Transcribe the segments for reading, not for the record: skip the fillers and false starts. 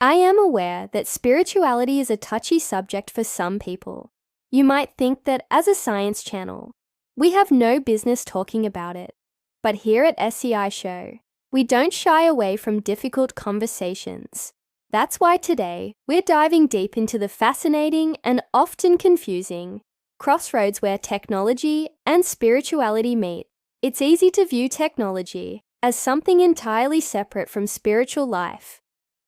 I am aware that spirituality is a touchy subject for some people. You might think that as a science channel, we have no business talking about it. But here at SCI Show, we don't shy away from difficult conversations. That's why today we're diving deep into the fascinating and often confusing crossroads where technology and spirituality meet. It's easy to view technology as something entirely separate from spiritual life,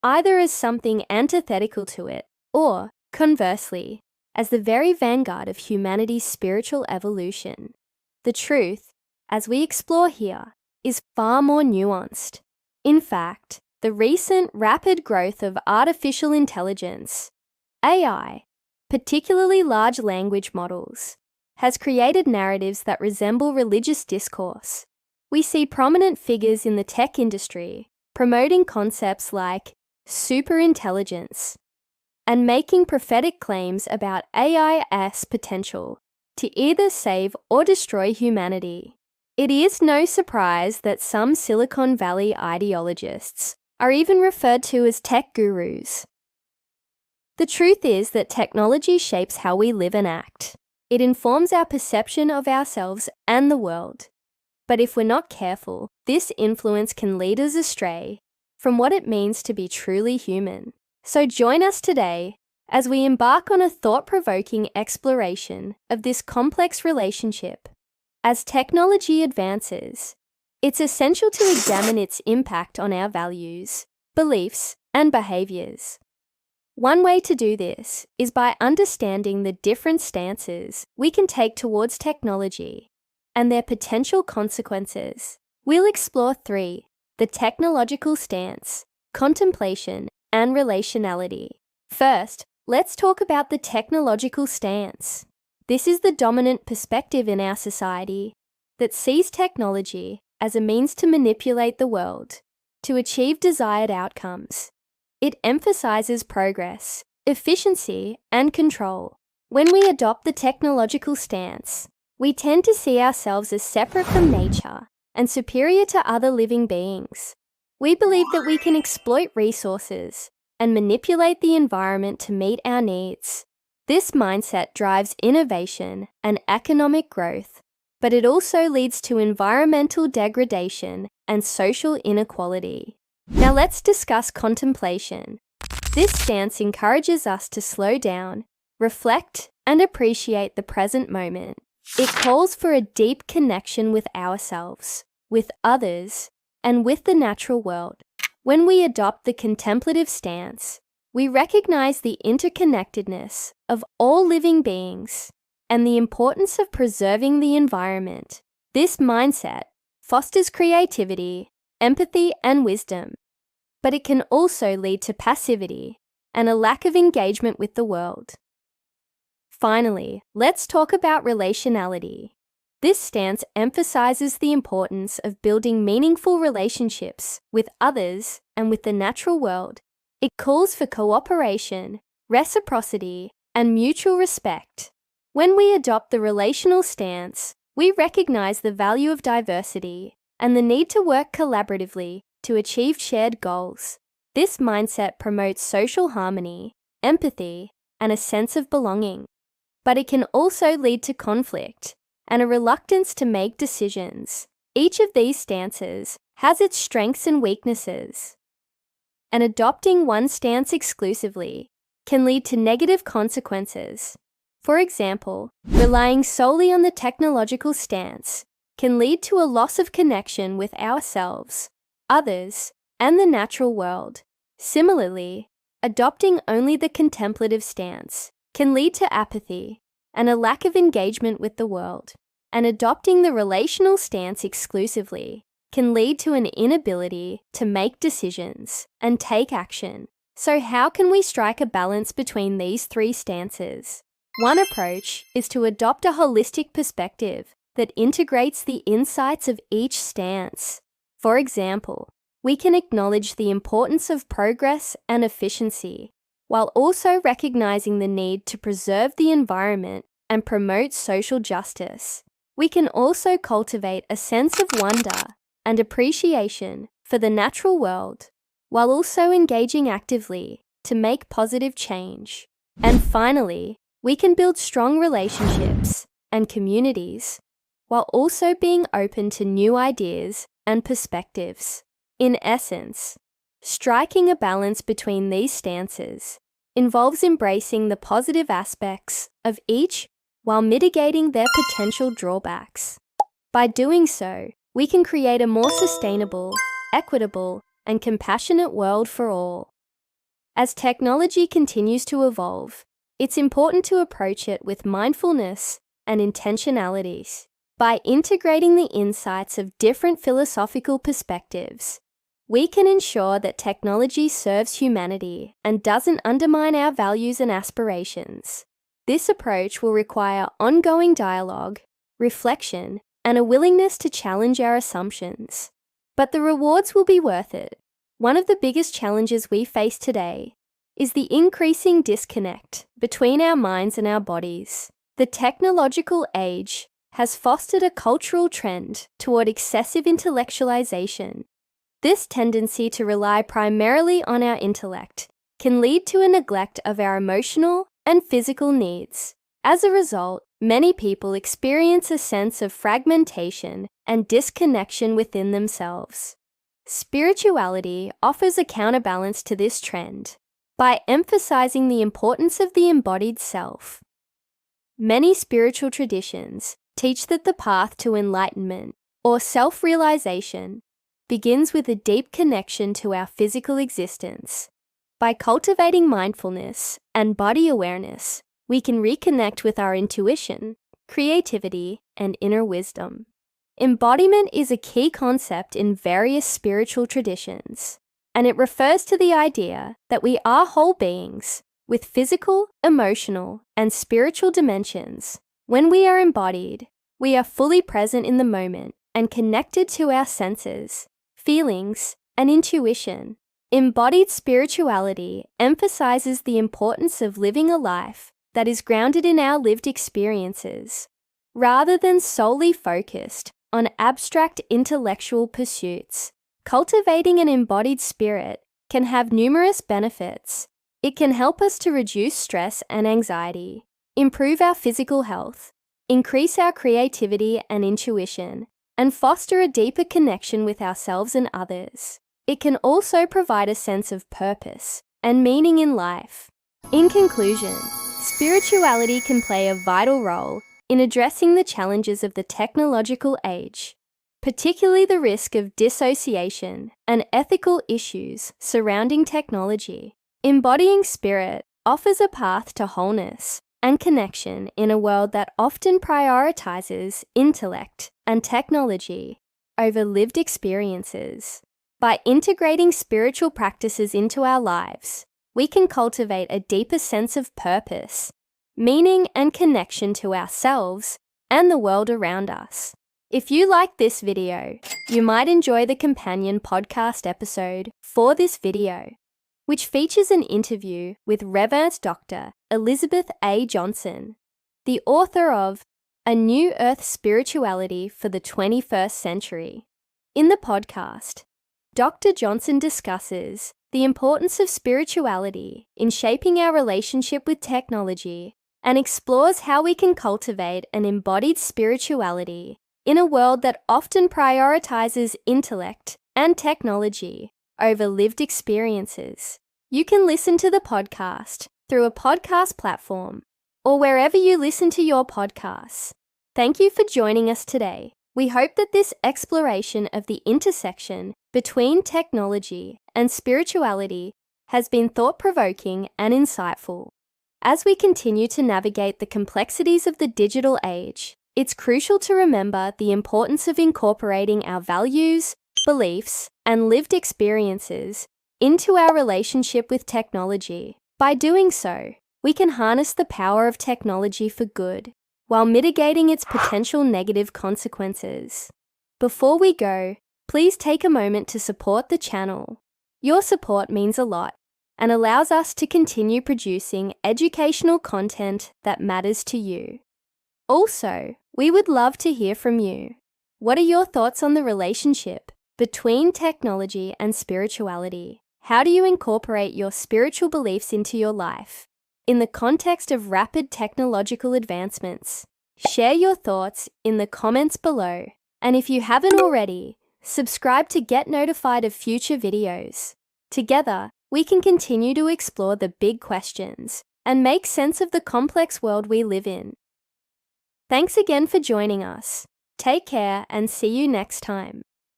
either as something antithetical to it, or, conversely, as the very vanguard of humanity's spiritual evolution. The truth, as we explore here, is far more nuanced. In fact, the recent rapid growth of artificial intelligence, AI, particularly large language models, has created narratives that resemble religious discourse. We see prominent figures in the tech industry promoting concepts like superintelligence and making prophetic claims about AI's potential to either save or destroy humanity. It is no surprise that some Silicon Valley ideologists are even referred to as tech gurus. The truth is that technology shapes how we live and act. It informs our perception of ourselves and the world. But if we're not careful, this influence can lead us astray from what it means to be truly human. So join us today as we embark on a thought-provoking exploration of this complex relationship. As technology advances, it's essential to examine its impact on our values, beliefs, and behaviors. One way to do this is by understanding the different stances we can take towards technology and their potential consequences. We'll explore 3: the technological stance, contemplation, and relationality. First, let's talk about the technological stance. This is the dominant perspective in our society that sees technology as a means to manipulate the world, to achieve desired outcomes. It emphasizes progress, efficiency, and control. When we adopt the technological stance, we tend to see ourselves as separate from nature and superior to other living beings. We believe that we can exploit resources and manipulate the environment to meet our needs. This mindset drives innovation and economic growth, but it also leads to environmental degradation and social inequality. Now let's discuss contemplation. This stance encourages us to slow down, reflect, and appreciate the present moment. It calls for a deep connection with ourselves, with others, and with the natural world. When we adopt the contemplative stance, we recognize the interconnectedness of all living beings and the importance of preserving the environment. This mindset fosters creativity, empathy, and wisdom, but it can also lead to passivity and a lack of engagement with the world. Finally, let's talk about relationality. This stance emphasizes the importance of building meaningful relationships with others and with the natural world. It calls for cooperation, reciprocity, and mutual respect. When we adopt the relational stance, we recognize the value of diversity and the need to work collaboratively to achieve shared goals. This mindset promotes social harmony, empathy, and a sense of belonging. But it can also lead to conflict and a reluctance to make decisions. Each of these stances has its strengths and weaknesses, and adopting one stance exclusively can lead to negative consequences. For example, relying solely on the technological stance can lead to a loss of connection with ourselves, others, and the natural world. Similarly, adopting only the contemplative stance can lead to apathy and a lack of engagement with the world. And adopting the relational stance exclusively can lead to an inability to make decisions and take action. So how can we strike a balance between these 3 stances? One approach is to adopt a holistic perspective that integrates the insights of each stance. For example, we can acknowledge the importance of progress and efficiency, while also recognizing the need to preserve the environment and promote social justice. We can also cultivate a sense of wonder and appreciation for the natural world, while also engaging actively to make positive change. And finally, we can build strong relationships and communities while also being open to new ideas and perspectives. In essence, striking a balance between these stances involves embracing the positive aspects of each while mitigating their potential drawbacks. By doing so, we can create a more sustainable, equitable, and compassionate world for all. As technology continues to evolve, it's important to approach it with mindfulness and intentionalities. By integrating the insights of different philosophical perspectives, we can ensure that technology serves humanity and doesn't undermine our values and aspirations. This approach will require ongoing dialogue, reflection, and a willingness to challenge our assumptions. But the rewards will be worth it. One of the biggest challenges we face today is the increasing disconnect between our minds and our bodies. The technological age has fostered a cultural trend toward excessive intellectualization. This tendency to rely primarily on our intellect can lead to a neglect of our emotional and physical needs. As a result, many people experience a sense of fragmentation and disconnection within themselves. Spirituality offers a counterbalance to this trend by emphasizing the importance of the embodied self. Many spiritual traditions teach that the path to enlightenment or self-realization begins with a deep connection to our physical existence. By cultivating mindfulness and body awareness, we can reconnect with our intuition, creativity, and inner wisdom. Embodiment is a key concept in various spiritual traditions, and it refers to the idea that we are whole beings with physical, emotional, and spiritual dimensions. When we are embodied, we are fully present in the moment and connected to our senses, feelings, and intuition. Embodied spirituality emphasizes the importance of living a life that is grounded in our lived experiences, rather than solely focused on abstract intellectual pursuits. Cultivating an embodied spirit can have numerous benefits. It can help us to reduce stress and anxiety, improve our physical health, increase our creativity and intuition, and foster a deeper connection with ourselves and others. It can also provide a sense of purpose and meaning in life. In conclusion, spirituality can play a vital role in addressing the challenges of the technological age, particularly the risk of dissociation and ethical issues surrounding technology. Embodying spirit offers a path to wholeness and connection in a world that often prioritizes intellect and technology over lived experiences. By integrating spiritual practices into our lives, we can cultivate a deeper sense of purpose, meaning, and connection to ourselves and the world around us. If you like this video, you might enjoy the companion podcast episode for this video, which features an interview with Reverend Dr. Elizabeth A. Johnson, the author of A New Earth Spirituality for the 21st Century. In the podcast, Dr. Johnson discusses the importance of spirituality in shaping our relationship with technology and explores how we can cultivate an embodied spirituality in a world that often prioritizes intellect and technology over lived experiences. You can listen to the podcast through a podcast platform or wherever you listen to your podcasts. Thank you for joining us today. We hope that this exploration of the intersection between technology and spirituality has been thought-provoking and insightful. As we continue to navigate the complexities of the digital age, it's crucial to remember the importance of incorporating our values, beliefs, and lived experiences into our relationship with technology. By doing so, we can harness the power of technology for good, while mitigating its potential negative consequences. Before we go, please take a moment to support the channel. Your support means a lot and allows us to continue producing educational content that matters to you. Also, we would love to hear from you. What are your thoughts on the relationship between technology and spirituality? How do you incorporate your spiritual beliefs into your life in the context of rapid technological advancements? Share your thoughts in the comments below. And if you haven't already, subscribe to get notified of future videos. Together, we can continue to explore the big questions and make sense of the complex world we live in. Thanks again for joining us. Take care and see you next time.